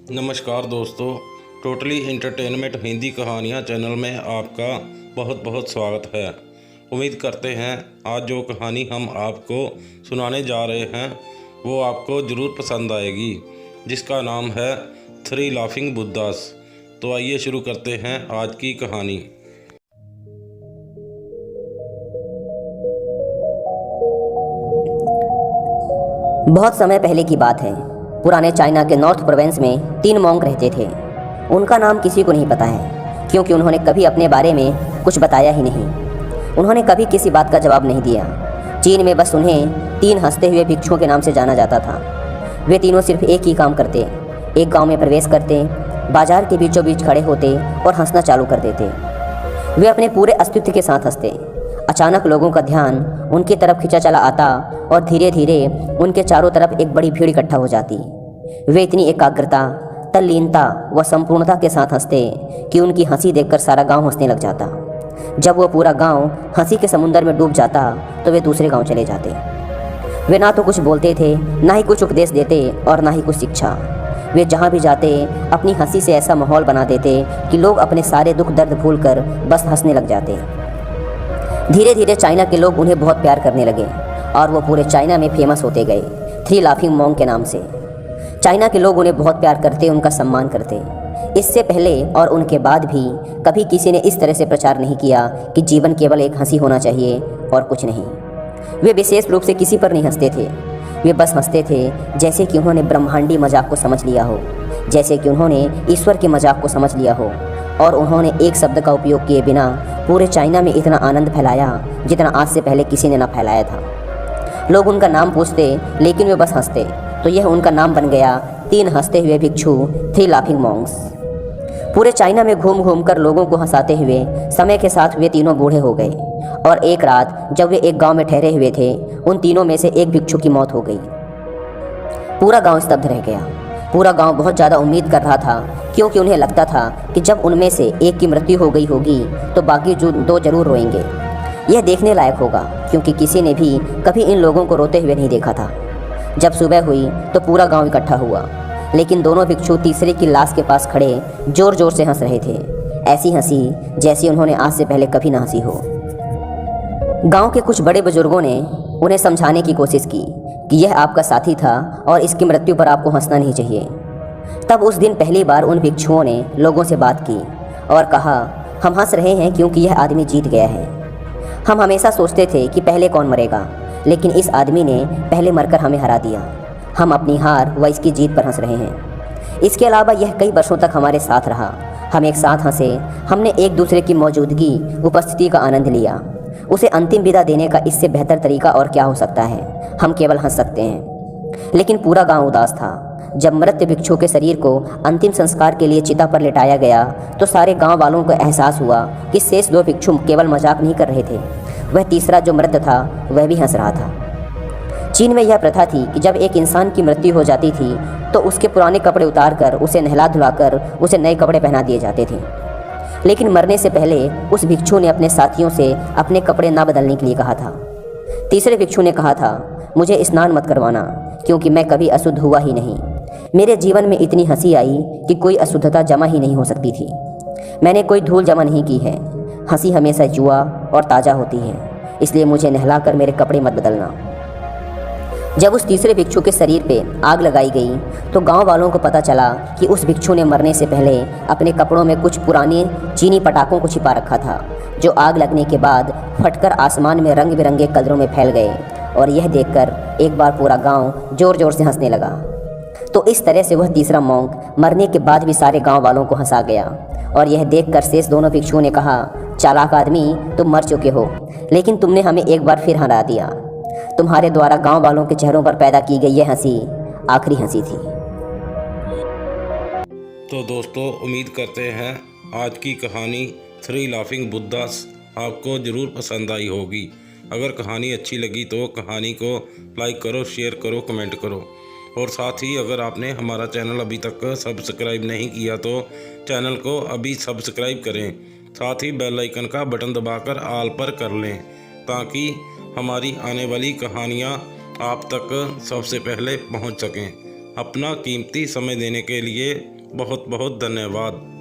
नमस्कार दोस्तों, totally entertainment Hindi कहानियाँ चैनल में आपका बहुत बहुत स्वागत है। उम्मीद करते हैं आज जो कहानी हम आपको सुनाने जा रहे हैं वो आपको ज़रूर पसंद आएगी, जिसका नाम है थ्री लाफिंग बुद्धास। तो आइए शुरू करते हैं आज की कहानी। बहुत समय पहले की बात है। पुराने चाइना के नॉर्थ प्रोविंस में 3 मॉन्क रहते थे। उनका नाम किसी को नहीं पता है, क्योंकि उन्होंने कभी अपने बारे में कुछ बताया ही नहीं। उन्होंने कभी किसी बात का जवाब नहीं दिया। चीन में बस उन्हें 3 हंसते हुए भिक्षुओं के नाम से जाना जाता था। वे तीनों सिर्फ एक ही काम करते, एक गाँव में प्रवेश करते, बाजार के बीचों बीच खड़े होते और हंसना चालू कर देते। वे अपने पूरे अस्तित्व के साथ हंसते। अचानक लोगों का ध्यान उनकी तरफ खिंचा चला आता और धीरे धीरे उनके चारों तरफ एक बड़ी भीड़ इकट्ठा हो जाती। वे इतनी एकाग्रता, तल्लीनता व संपूर्णता के साथ हंसते कि उनकी हंसी देखकर सारा गांव हंसने लग जाता। जब वो पूरा गांव हंसी के समुंदर में डूब जाता तो वे दूसरे गांव चले जाते। वे ना तो कुछ बोलते थे, ना ही कुछ उपदेश देते और ना ही कुछ शिक्षा। वे जहाँ भी जाते अपनी हंसी से ऐसा माहौल बना देते कि लोग अपने सारे दुख दर्द भूलकर बस हंसने लग जाते। धीरे धीरे चाइना के लोग उन्हें बहुत प्यार करने लगे और वो पूरे चाइना में फेमस होते गए, 3 लाफिंग मॉन्क के नाम से। चाइना के लोग उन्हें बहुत प्यार करते, उनका सम्मान करते। इससे पहले और उनके बाद भी कभी किसी ने इस तरह से प्रचार नहीं किया कि जीवन केवल एक हंसी होना चाहिए और कुछ नहीं। वे विशेष रूप से किसी पर नहीं हंसते थे। वे बस हंसते थे जैसे कि उन्होंने ब्रह्मांडी मजाक को समझ लिया हो, जैसे कि उन्होंने ईश्वर के मजाक को समझ लिया हो। और उन्होंने एक शब्द का उपयोग किए बिना पूरे चाइना में इतना आनंद फैलाया जितना आज से पहले किसी ने ना फैलाया था। लोग उनका नाम पूछते लेकिन वे बस हंसते, तो यह उनका नाम बन गया 3 हंसते हुए भिक्षु, 3 लाफिंग मॉन्क्स। पूरे चाइना में घूम घूम कर लोगों को हंसाते हुए समय के साथ वे तीनों बूढ़े हो गए। और एक रात जब वे एक गांव में ठहरे हुए थे, उन तीनों में से एक भिक्षु की मौत हो गई। पूरा गांव स्तब्ध रह गया। पूरा गांव बहुत ज़्यादा उम्मीद कर रहा था, क्योंकि उन्हें लगता था कि जब उनमें से एक की मृत्यु हो गई होगी तो बाकी जो 2 जरूर रोएंगे। यह देखने लायक होगा, क्योंकि किसी ने भी कभी इन लोगों को रोते हुए नहीं देखा था। जब सुबह हुई तो पूरा गांव इकट्ठा हुआ, लेकिन दोनों भिक्षु तीसरे की लाश के पास खड़े जोर जोर से हंस रहे थे। ऐसी हंसी जैसी उन्होंने आज से पहले कभी ना हंसी हो। गांव के कुछ बड़े बुजुर्गों ने उन्हें समझाने की कोशिश की कि यह आपका साथी था और इसकी मृत्यु पर आपको हंसना नहीं चाहिए। तब उस दिन पहली बार उन भिक्षुओं ने लोगों से बात की और कहा, हम हंस रहे हैं क्योंकि यह आदमी जीत गया है। हम हमेशा सोचते थे कि पहले कौन मरेगा, लेकिन इस आदमी ने पहले मरकर हमें हरा दिया। हम अपनी हार व इसकी जीत पर हंस रहे हैं। इसके अलावा यह कई वर्षों तक हमारे साथ रहा। हम एक साथ हंसे, हमने एक दूसरे की मौजूदगी, उपस्थिति का आनंद लिया। उसे अंतिम विदा देने का इससे बेहतर तरीका और क्या हो सकता है। हम केवल हंस सकते हैं। लेकिन पूरा गांव उदास था। जब मृत भिक्षु के शरीर को अंतिम संस्कार के लिए चिता पर लिटाया गया तो सारे गांव वालों को एहसास हुआ कि शेष 2 भिक्षु केवल मजाक नहीं कर रहे थे, वह तीसरा जो मृत था वह भी हंस रहा था। चीन में यह प्रथा थी कि जब एक इंसान की मृत्यु हो जाती थी तो उसके पुराने कपड़े उतारकर उसे नहला धुलाकर उसे नए कपड़े पहना दिए जाते थे। लेकिन मरने से पहले उस भिक्षु ने अपने साथियों से अपने कपड़े ना बदलने के लिए कहा था। तीसरे भिक्षु ने कहा था, मुझे स्नान मत करवाना, क्योंकि मैं कभी अशुद्ध हुआ ही नहीं। मेरे जीवन में इतनी हंसी आई कि कोई अशुद्धता जमा ही नहीं हो सकती थी। मैंने कोई धूल जमा नहीं की है। हंसी हमेशा युवा और ताज़ा होती है, इसलिए मुझे नहलाकर मेरे कपड़े मत बदलना। जब उस तीसरे भिक्षु के शरीर पे आग लगाई गई तो गांव वालों को पता चला कि उस भिक्षु ने मरने से पहले अपने कपड़ों में कुछ पुराने चीनी पटाखों को छिपा रखा था, जो आग लगने के बाद फटकर आसमान में रंग बिरंगे कलरों में फैल गए। और यह देखकर एक बार पूरा गांव जोर जोर से हंसने लगा। तो इस तरह से वह तीसरा मॉन्क मरने के बाद भी सारे गाँव वालों को हंसा गया। और यह देखकर शेष दोनों भिक्षुओं ने कहा, चालाक आदमी, तुम मर चुके हो, लेकिन तुमने हमें एक बार फिर हरा दिया। तुम्हारे द्वारा गांव वालों के चेहरों पर पैदा की गई यह हंसी आखिरी हंसी थी। तो दोस्तों, उम्मीद करते हैं आज की कहानी 3 लाफिंग बुद्धास आपको ज़रूर पसंद आई होगी। अगर कहानी अच्छी लगी तो कहानी को लाइक करो, शेयर करो, कमेंट करो। और साथ ही अगर आपने हमारा चैनल अभी तक सब्सक्राइब नहीं किया तो चैनल को अभी सब्सक्राइब करें। साथ ही बेल आइकन का बटन दबाकर ऑल पर कर लें, ताकि हमारी आने वाली कहानियाँ आप तक सबसे पहले पहुंच सकें। अपना कीमती समय देने के लिए बहुत बहुत धन्यवाद।